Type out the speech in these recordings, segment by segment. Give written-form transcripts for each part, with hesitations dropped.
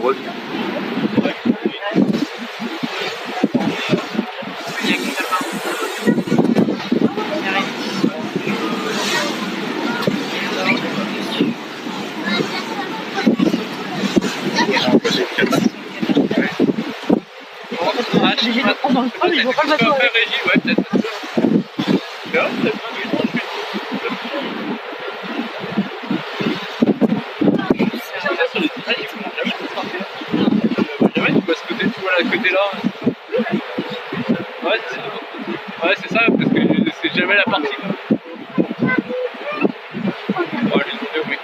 rose. J'ai de prendre dans le train, mais je vois pas le bateau. Ouais, peut-être. Jamais tu vois ce côté, tu vois là, côté là. Ouais, c'est ça, parce que c'est jamais la partie. Oh, lui, c'est oui.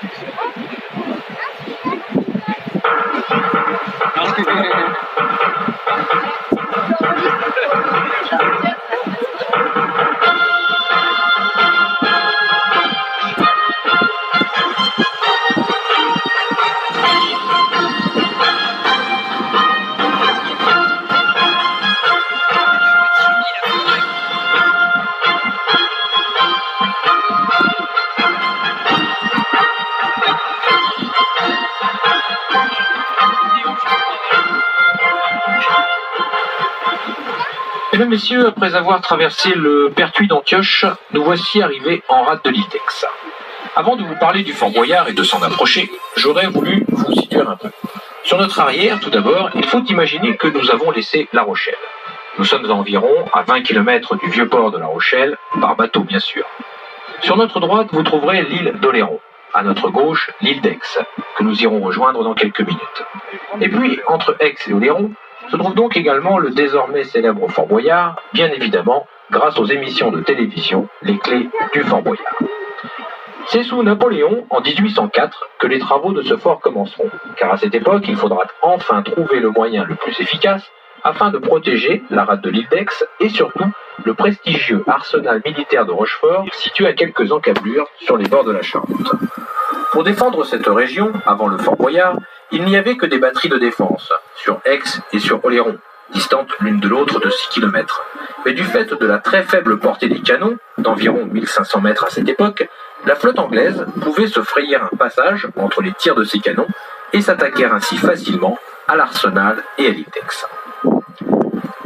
Mesdames, Messieurs, après avoir traversé le Pertuis d'Antioche, nous voici arrivés en rade de l'Itex. Avant de vous parler du Fort Boyard et de s'en approcher, j'aurais voulu vous situer un peu. Sur notre arrière, tout d'abord, il faut imaginer que nous avons laissé La Rochelle. Nous sommes environ à 20 km du vieux port de La Rochelle, par bateau bien sûr. Sur notre droite, vous trouverez l'île d'Oléron. À notre gauche, l'île d'Aix, que nous irons rejoindre dans quelques minutes. Et puis, entre Aix et Oléron, se trouve donc également le désormais célèbre Fort Boyard, bien évidemment grâce aux émissions de télévision Les Clés du Fort Boyard. C'est sous Napoléon, en 1804, que les travaux de ce fort commenceront, car à cette époque, il faudra enfin trouver le moyen le plus efficace afin de protéger la rade de l'île d'Aix et surtout le prestigieux arsenal militaire de Rochefort, situé à quelques encablures sur les bords de la Charente. Pour défendre cette région, avant le Fort Boyard, il n'y avait que des batteries de défense, sur Aix et sur Oléron, distantes l'une de l'autre de 6 km. Mais du fait de la très faible portée des canons, d'environ 1500 mètres à cette époque, la flotte anglaise pouvait se frayer un passage entre les tirs de ces canons et s'attaquer ainsi facilement à l'arsenal et à l'île d'Aix.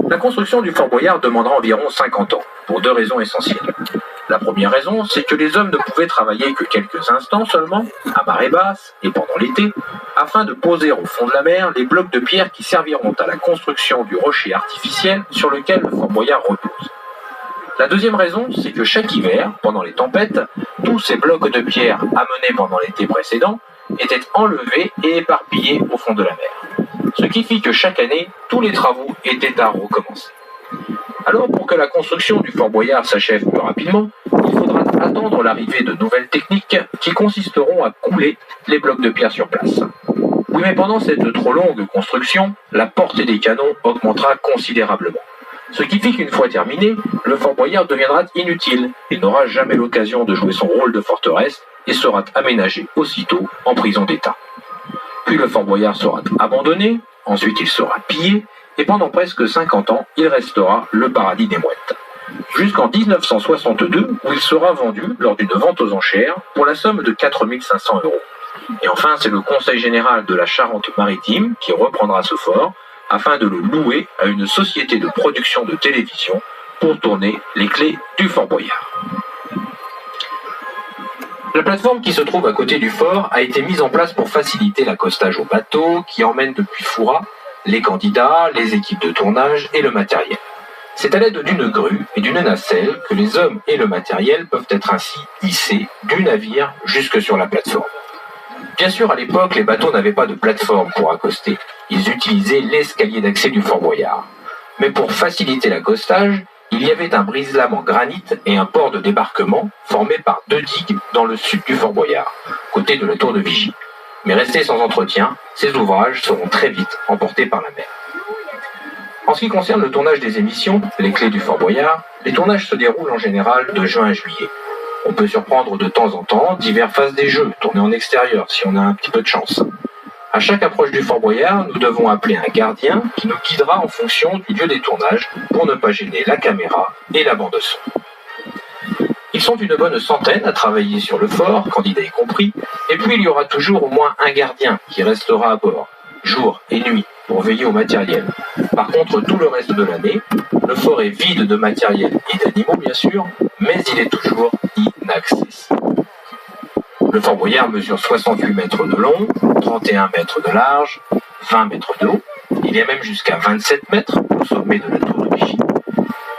La construction du Fort Boyard demandera environ 50 ans, pour deux raisons essentielles. La première raison, c'est que les hommes ne pouvaient travailler que quelques instants seulement, à marée basse et pendant l'été, afin de poser au fond de la mer les blocs de pierre qui serviront à la construction du rocher artificiel sur lequel le Fort Boyard repose. La deuxième raison, c'est que chaque hiver, pendant les tempêtes, tous ces blocs de pierre amenés pendant l'été précédent étaient enlevés et éparpillés au fond de la mer. Ce qui fit que chaque année, tous les travaux étaient à recommencer. Alors, pour que la construction du Fort Boyard s'achève plus rapidement, il faudra attendre l'arrivée de nouvelles techniques qui consisteront à couler les blocs de pierre sur place. Oui, mais pendant cette trop longue construction, la portée des canons augmentera considérablement. Ce qui fit qu'une fois terminé, le Fort Boyard deviendra inutile. Il n'aura jamais l'occasion de jouer son rôle de forteresse et sera aménagé aussitôt en prison d'État. Puis le Fort Boyard sera abandonné, ensuite il sera pillé, et pendant presque 50 ans, il restera le paradis des mouettes. Jusqu'en 1962, où il sera vendu lors d'une vente aux enchères pour la somme de 4 500 €. Et enfin, c'est le Conseil général de la Charente-Maritime qui reprendra ce fort afin de le louer à une société de production de télévision pour tourner les clés du Fort Boyard. La plateforme qui se trouve à côté du fort a été mise en place pour faciliter l'accostage aux bateaux qui emmènent depuis Fouras les candidats, les équipes de tournage et le matériel. C'est à l'aide d'une grue et d'une nacelle que les hommes et le matériel peuvent être ainsi hissés du navire jusque sur la plateforme. Bien sûr, à l'époque, les bateaux n'avaient pas de plateforme pour accoster. Ils utilisaient l'escalier d'accès du Fort Boyard. Mais pour faciliter l'accostage, il y avait un brise-lames en granit et un port de débarquement formé par 2 digues dans le sud du Fort Boyard, côté de la tour de vigie. Mais restés sans entretien, ces ouvrages seront très vite emportés par la mer. En ce qui concerne le tournage des émissions, les clés du Fort Boyard, les tournages se déroulent en général de juin à juillet. On peut surprendre de temps en temps divers phases des jeux, tournés en extérieur si on a un petit peu de chance. À chaque approche du Fort Boyard, nous devons appeler un gardien qui nous guidera en fonction du lieu des tournages pour ne pas gêner la caméra et la bande son. Ils sont une bonne centaine à travailler sur le fort, candidats y compris, et puis il y aura toujours au moins un gardien qui restera à bord, jour et nuit, pour veiller au matériel. Par contre, tout le reste de l'année, le fort est vide de matériel et d'animaux, bien sûr, mais il est toujours inaccessible. Le Fort Boyard mesure 68 mètres de long, 31 mètres de large, 20 mètres de haut. Il y a même jusqu'à 27 mètres au sommet de la tour de Vichy.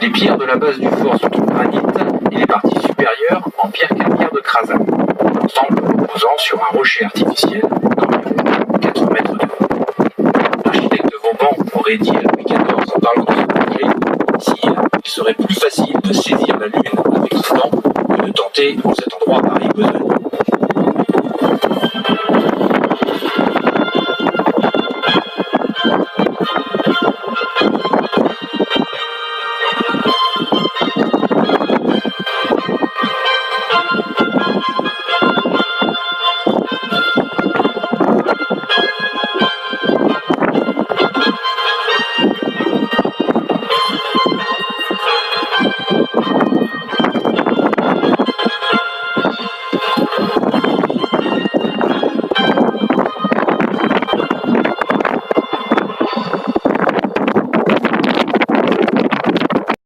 Les pierres de la base du fort sont en granit et les parties supérieures en pierre calcaire de Crasal, l'ensemble reposant sur un rocher artificiel d'environ 4 mètres de haut. L'architecte de Vauban aurait dit à Louis XIV en parlant de ce projet: « Sire, il serait plus facile de saisir la Lune avec ce temps que de tenter dans cette